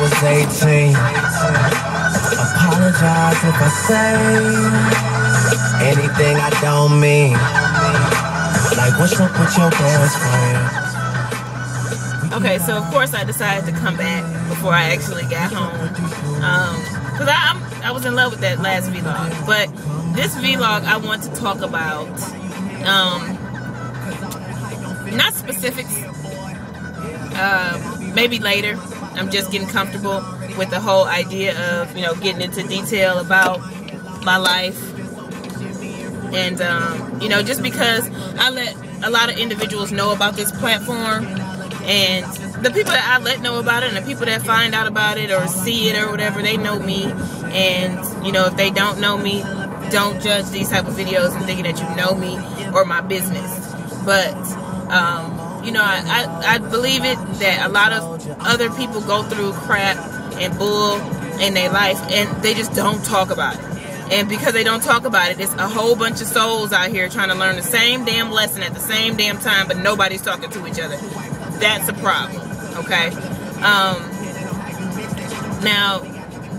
was 18. Apologize if I say anything I don't mean. Like, what's up with your best friend? Okay, so of course I decided to come back before I actually got home. Because I was in love with that last vlog. But this vlog I want to talk about, not specifics, maybe later. I'm just getting comfortable with the whole idea of, you know, getting into detail about my life. And, you know, just because I let a lot of individuals know about this platform, and the people that I let know about it and the people that find out about it or see it or whatever, they know me. And, you know, if they don't know me, don't judge these type of videos and thinking that you know me or my business. But, you know, I believe it that a lot of other people go through crap and bull in their life and they just don't talk about it. And because they don't talk about it, there's a whole bunch of souls out here trying to learn the same damn lesson at the same damn time, but nobody's talking to each other. That's a problem, okay? Now,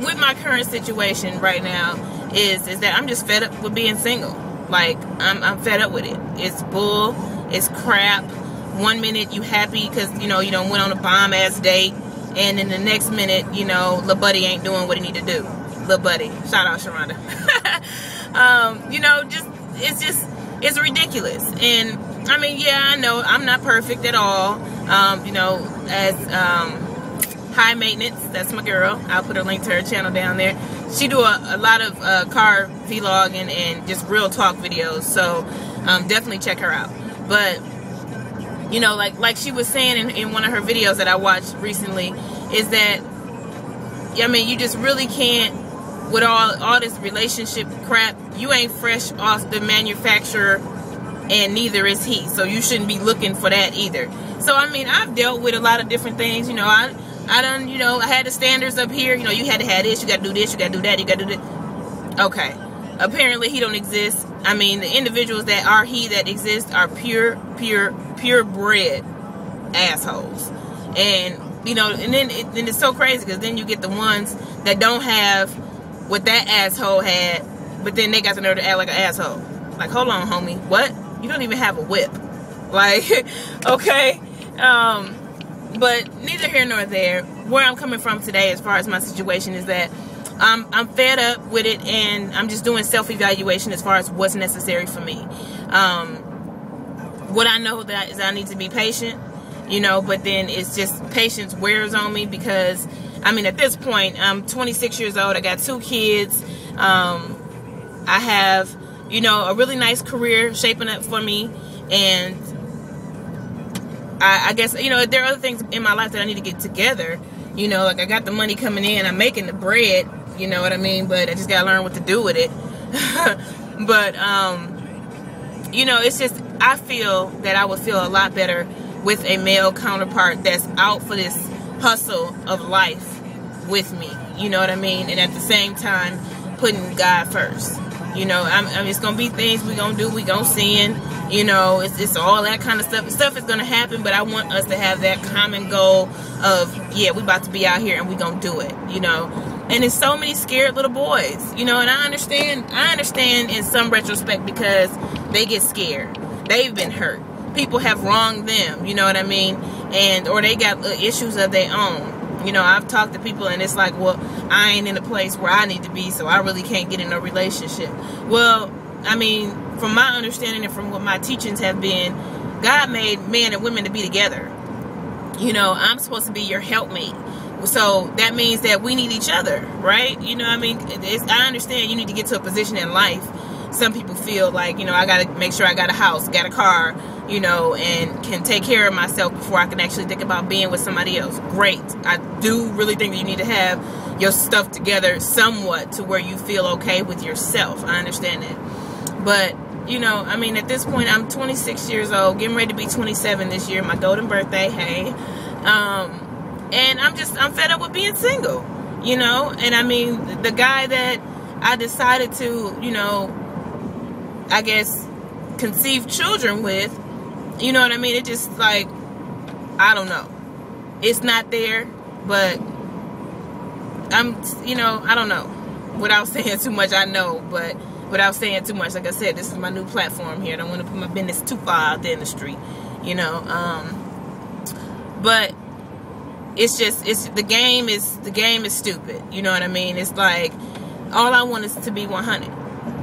with my current situation right now is that I'm just fed up with being single. Like, I'm fed up with it. It's bull, it's crap. One minute you happy because, you know, you done went on a bomb-ass date, and then the next minute, you know, lil' buddy ain't doing what he need to do. Lil' buddy. Shout out Sharonda. You know, it's ridiculous. And, I mean, yeah, I know I'm not perfect at all. You know, as High Maintenance, that's my girl. I'll put a link to her channel down there. She do a lot of car vlog and just real talk videos. So, definitely check her out. But, you know, like she was saying in one of her videos that I watched recently, is that, I mean, you just really can't, with all this relationship crap, you ain't fresh off the manufacturer, and neither is he. So you shouldn't be looking for that either. So, I mean, I've dealt with a lot of different things. You know, I done, you know, I had the standards up here. You know, you had to have this, you got to do this, you got to do that, you got to do this. Okay. Apparently, he don't exist. I mean, the individuals that are he that exist are purebred assholes. And, you know, and then it's so crazy because then you get the ones that don't have what that asshole had, but then they got the nerve to act like an asshole. Like, hold on, homie. What? You don't even have a whip. Like, okay. But neither here nor there. Where I'm coming from today as far as my situation is that I'm fed up with it, and I'm just doing self-evaluation as far as what's necessary for me. What I know that is I need to be patient, you know, but then it's just patience wears on me because, I mean, at this point, I'm 26 years old. I got 2 kids. I have, you know, a really nice career shaping up for me. And I guess, you know, there are other things in my life that I need to get together. You know, like I got the money coming in. I'm making the bread. You know what I mean? But I just got to learn what to do with it. But, you know, it's just, I feel that I would feel a lot better with a male counterpart that's out for this hustle of life with me. You know what I mean? And at the same time, putting God first. You know, I mean, it's going to be things we going to do, we going to sin. You know, it's all that kind of stuff. Stuff is going to happen, but I want us to have that common goal of, yeah, we about to be out here and we going to do it, you know. And there's so many scared little boys, you know, and I understand in some retrospect because they get scared. They've been hurt. People have wronged them, you know what I mean? And, or they got issues of their own. You know, I've talked to people and it's like, well, I ain't in a place where I need to be, so I really can't get in a relationship. Well, I mean, from my understanding and from what my teachings have been, God made men and women to be together. You know, I'm supposed to be your helpmate. So that means that we need each other, right? You know what I mean? I understand you need to get to a position in life. Some people feel like, you know, I got to make sure I got a house, got a car, you know, and can take care of myself before I can actually think about being with somebody else. Great. I do really think that you need to have your stuff together somewhat to where you feel okay with yourself. I understand that. But, you know, I mean, at this point, I'm 26 years old, getting ready to be 27 this year, my golden birthday, hey. And I'm fed up with being single, you know. And, I mean, the guy that I decided to, you know, I guess, conceive children with, you know what I mean? It just, like, I don't know. It's not there, but you know, I don't know. Without saying too much, I know, but without saying too much, like I said, this is my new platform here. I don't want to put my business too far out there in the street, you know. But it's just, the game is stupid. You know what I mean? It's like, all I want is to be 100%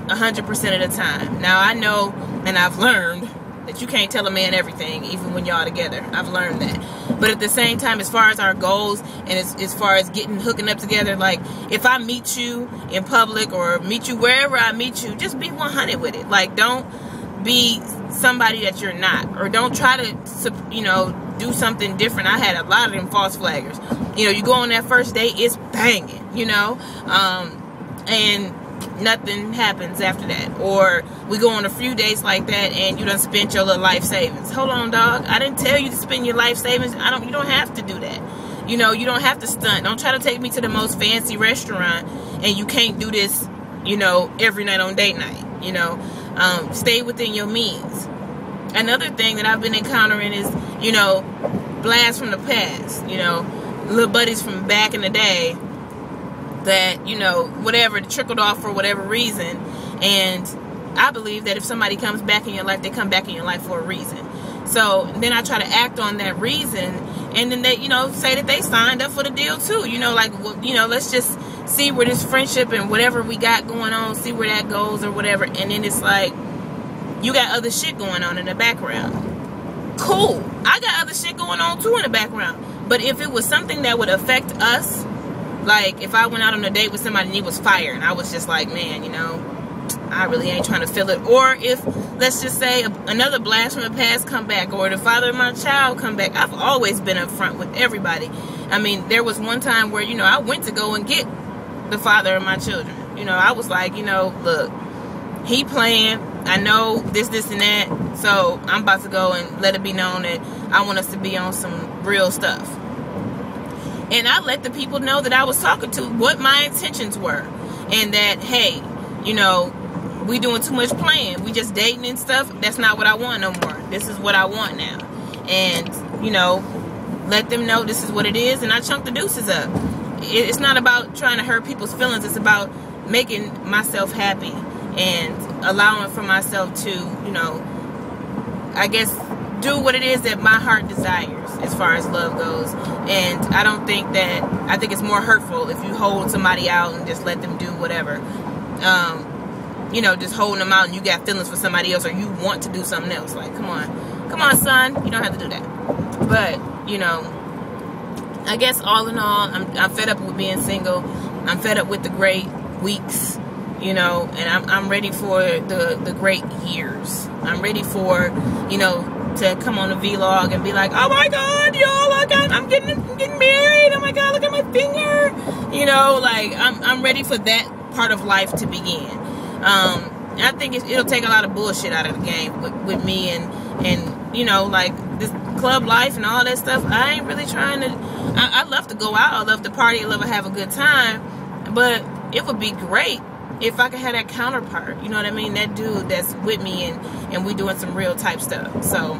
of the time. Now I know, and I've learned, that you can't tell a man everything, even when y'all together. I've learned that. But at the same time, as far as our goals, and as far as hooking up together, like, if I meet you in public, or meet you wherever I meet you, just be 100 with it. Like, don't be somebody that you're not, or don't try to, you know, do something different. I had a lot of them false flaggers. You know, you go on that first date, it's banging, you know, and nothing happens after that. Or we go on a few dates like that, and you done spent your little life savings. Hold on, dog. I didn't tell you to spend your life savings. You don't have to do that. You know, you don't have to stunt. Don't try to take me to the most fancy restaurant, and you can't do this, you know, every night on date night. You know, stay within your means. Another thing that I've been encountering is, you know, blasts from the past. You know, little buddies from back in the day that, you know, whatever, trickled off for whatever reason. And I believe that if somebody comes back in your life, they come back in your life for a reason. So then I try to act on that reason, and then they, you know, say that they signed up for the deal too. You know, like, well, you know, let's just see where this friendship and whatever we got going on, see where that goes or whatever. And then it's like, you got other shit going on in the background. Cool. I got other shit going on too in the background. But if it was something that would affect us, like if I went out on a date with somebody and he was fire, and I was just like, man, you know, I really ain't trying to feel it. Or if, let's just say, another blast from the past come back, or the father of my child come back. I've always been upfront with everybody. I mean, there was one time where, you know, I went to go and get the father of my children. You know, I was like, you know, look, he playing. I know this, and that. So I'm about to go and let it be known that I want us to be on some real stuff. And I let the people know that I was talking to what my intentions were. And that, hey, you know, we doing too much playing. We just dating and stuff. That's not what I want no more. This is what I want now. And, you know, let them know this is what it is. And I chunk the deuces up. It's not about trying to hurt people's feelings. It's about making myself happy and allowing for myself to, you know, I guess, do what it is that my heart desires as far as love goes. And I don't think that, I think it's more hurtful if you hold somebody out and just let them do whatever. You know, just holding them out and you got feelings for somebody else, or you want to do something else. Like, come on, son, you don't have to do that. But, you know, I guess all in all, I'm fed up with being single. I'm fed up with the great weeks, you know, and I'm ready for the great years. I'm ready for, you know, to come on a vlog and be like, oh my God, y'all, I'm getting married. Oh my God, look at my finger. You know, like, I'm ready for that part of life to begin. I think it'll take a lot of bullshit out of the game with me and you know, like this club life and all that stuff. I ain't really trying to. I love to go out. I love to party. I love to have a good time. But it would be great if I could have that counterpart. You know what I mean? That dude that's with me and we doing some real type stuff. So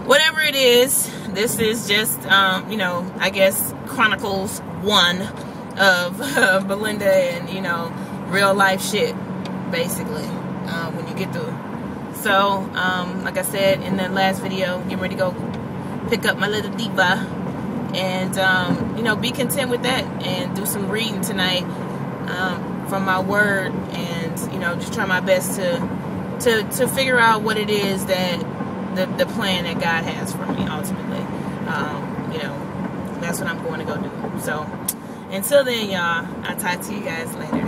whatever it is, this is just you know, I guess Chronicles 1 of Belinda and, you know, real life shit, basically, when you get through it. So, like I said in the last video, getting ready to go pick up my little diva and, you know, be content with that and do some reading tonight from my word and, you know, just try my best to figure out what it is that the plan that God has for me ultimately. You know, that's what I'm going to go do. So, until then, y'all, I'll talk to you guys later.